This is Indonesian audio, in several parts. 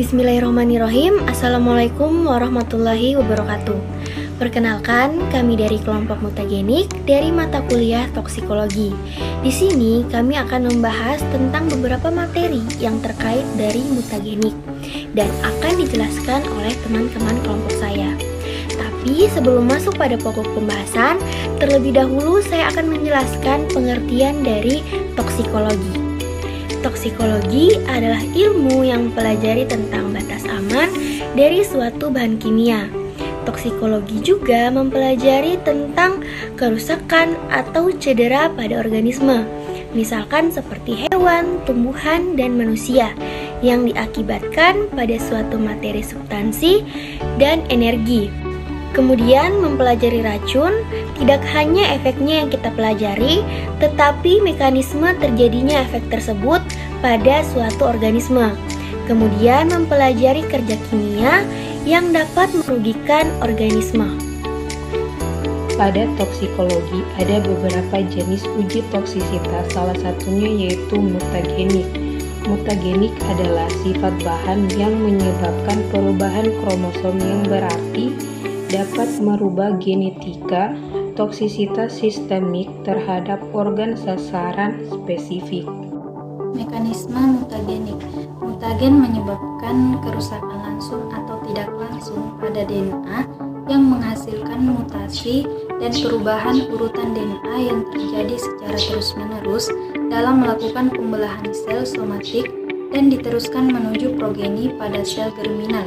Bismillahirrahmanirrahim. Assalamualaikum warahmatullahi wabarakatuh. Perkenalkan, kami dari kelompok mutagenik dari mata kuliah toksikologi. Di sini kami akan membahas tentang beberapa materi yang terkait dari mutagenik dan akan dijelaskan oleh teman-teman kelompok saya. Tapi sebelum masuk pada pokok pembahasan, terlebih dahulu saya akan menjelaskan pengertian dari toksikologi. Toksikologi adalah ilmu yang mempelajari tentang batas aman dari suatu bahan kimia. Toksikologi juga mempelajari tentang kerusakan atau cedera pada organisme, misalkan seperti hewan, tumbuhan, dan manusia yang diakibatkan pada suatu materi substansi dan energi. Kemudian mempelajari racun, tidak hanya efeknya yang kita pelajari, tetapi mekanisme terjadinya efek tersebut pada suatu organisme. Kemudian mempelajari kerja kimia yang dapat merugikan organisme. Pada toksikologi ada beberapa jenis uji toksisitas, salah satunya yaitu mutagenik. Mutagenik adalah sifat bahan yang menyebabkan perubahan kromosom yang berarti dapat merubah genetika. Toksisitas sistemik terhadap organ sasaran spesifik. Mekanisme mutagenik. Mutagen menyebabkan kerusakan langsung atau tidak langsung pada DNA yang menghasilkan mutasi dan perubahan urutan DNA yang terjadi secara terus-menerus dalam melakukan pembelahan sel somatik dan diteruskan menuju progeni pada sel germinal.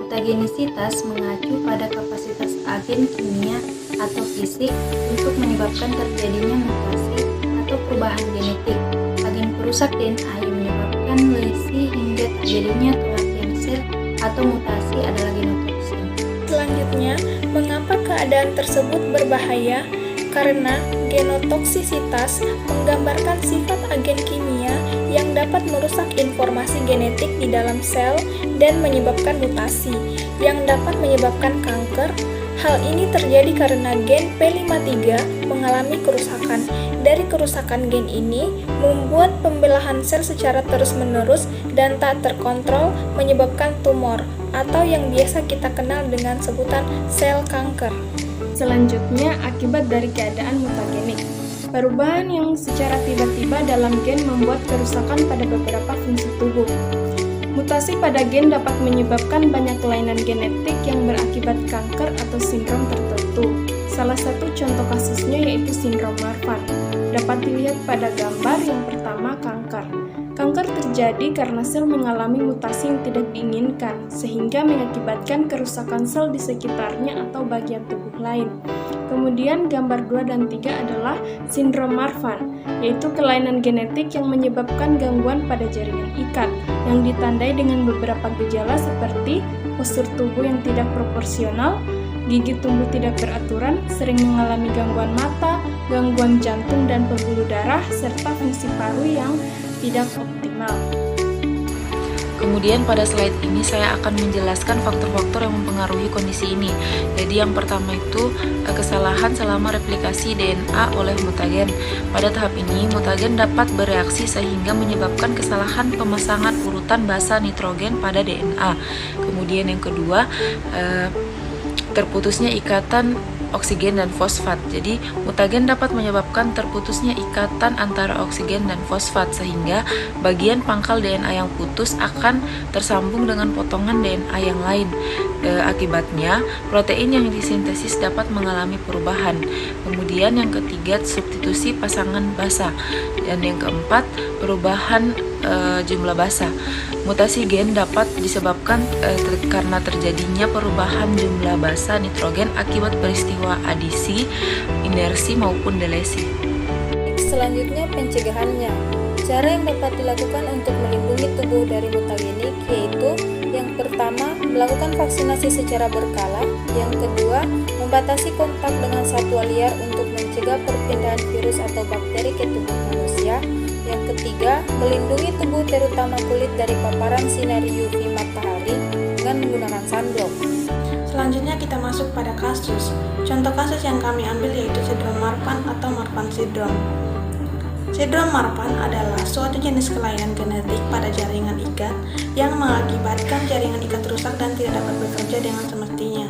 Mutagenisitas mengacu pada kapasitas agen kimia atau fisik untuk menyebabkan terjadinya mutasi atau perubahan genetik. Agen perusak DNA yang menyebabkan lesi hingga terjadinya kematian sel atau mutasi adalah genotoksin. Selanjutnya, mengapa keadaan tersebut berbahaya? Karena genotoksisitas menggambarkan sifat agen kimia yang dapat merusak informasi genetik di dalam sel dan menyebabkan mutasi yang dapat menyebabkan kanker. Hal ini terjadi karena gen P53 mengalami kerusakan. Dari kerusakan gen ini membuat pembelahan sel secara terus-menerus dan tak terkontrol menyebabkan tumor atau yang biasa kita kenal dengan sebutan sel kanker. Selanjutnya, akibat dari keadaan mutagenik. Perubahan yang secara tiba-tiba dalam gen membuat kerusakan pada beberapa fungsi tubuh. Mutasi pada gen dapat menyebabkan banyak kelainan genetik yang berakibat kanker atau sindrom tertentu. Salah satu contoh kasusnya yaitu sindrom Marfan. Dapat dilihat pada gambar yang pertama, kanker. Kanker terjadi karena sel mengalami mutasi yang tidak diinginkan, sehingga mengakibatkan kerusakan sel di sekitarnya atau bagian tubuh lain. Kemudian gambar 2 dan 3 adalah sindrom Marfan, yaitu kelainan genetik yang menyebabkan gangguan pada jaringan ikat, yang ditandai dengan beberapa gejala seperti postur tubuh yang tidak proporsional, gigi tumbuh tidak beraturan, sering mengalami gangguan mata, gangguan jantung dan pembuluh darah, serta fungsi paru yang tidak optimal. Kemudian pada slide ini saya akan menjelaskan faktor-faktor yang mempengaruhi kondisi ini. Jadi yang pertama itu kesalahan selama replikasi DNA oleh mutagen. Pada tahap ini mutagen dapat bereaksi sehingga menyebabkan kesalahan pemasangan urutan basa nitrogen pada DNA. Kemudian yang kedua, terputusnya ikatan oksigen dan fosfat. Jadi mutagen dapat menyebabkan terputusnya ikatan antara oksigen dan fosfat sehingga bagian pangkal DNA yang putus akan tersambung dengan potongan DNA yang lain. Akibatnya protein yang disintesis dapat mengalami perubahan. Kemudian yang ketiga, substitusi pasangan basa. Dan yang keempat, perubahan jumlah basa. Mutasi gen dapat disebabkan karena terjadinya perubahan jumlah basa nitrogen akibat peristiwa adisi, inersi maupun delesi. Selanjutnya, pencegahannya. Cara yang dapat dilakukan untuk melindungi tubuh dari mutagenik yaitu yang pertama, melakukan vaksinasi secara berkala. Yang kedua, membatasi kontak dengan satwa liar untuk mencegah perpindahan virus atau bakteri ke tubuh manusia. Yang ketiga, melindungi tubuh terutama kulit dari paparan sinar UV matahari dengan menggunakan sunblock. Selanjutnya kita masuk pada kasus. Contoh kasus yang kami ambil yaitu sindrom Marfan atau Marfan syndrome. Sindrom Marfan adalah suatu jenis kelainan genetik pada jaringan ikat yang mengakibatkan jaringan ikat rusak dan tidak dapat bekerja dengan semestinya.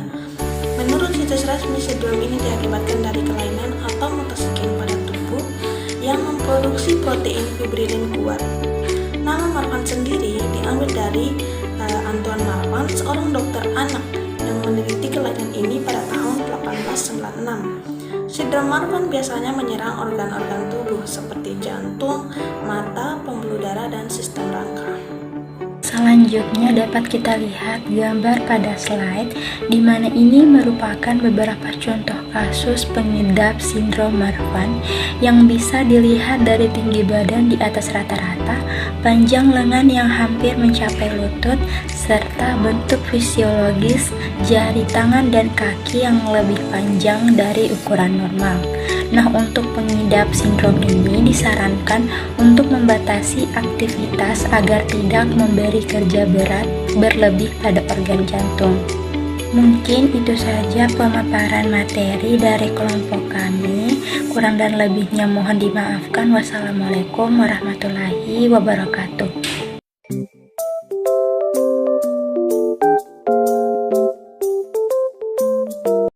Menurut situs resmi, sindrom ini diakibatkan dari kelainan atau mutasi gen pada tubuh yang memproduksi protein fibrilin kuat. Nama Marfan sendiri diambil dari Antoine Marfan, seorang dokter anak yang meneliti kelainan ini pada tahun 1896. Sindrom Marfan biasanya menyerang organ-organ tubuh seperti jantung, mata, pembuluh darah, dan sistem rangka. Selanjutnya dapat kita lihat gambar pada slide, di mana ini merupakan beberapa contoh kasus pengidap sindrom Marfan yang bisa dilihat dari tinggi badan di atas rata-rata, panjang lengan yang hampir mencapai lutut, serta bentuk fisiologis jari tangan dan kaki yang lebih panjang dari ukuran normal. Nah, untuk pengidap sindrom ini disarankan untuk membatasi aktivitas agar tidak memberi kerja berat berlebih pada organ jantung. Mungkin itu saja pemaparan materi dari kelompok kami. Kurang dan lebihnya mohon dimaafkan. Wassalamualaikum warahmatullahi wabarakatuh.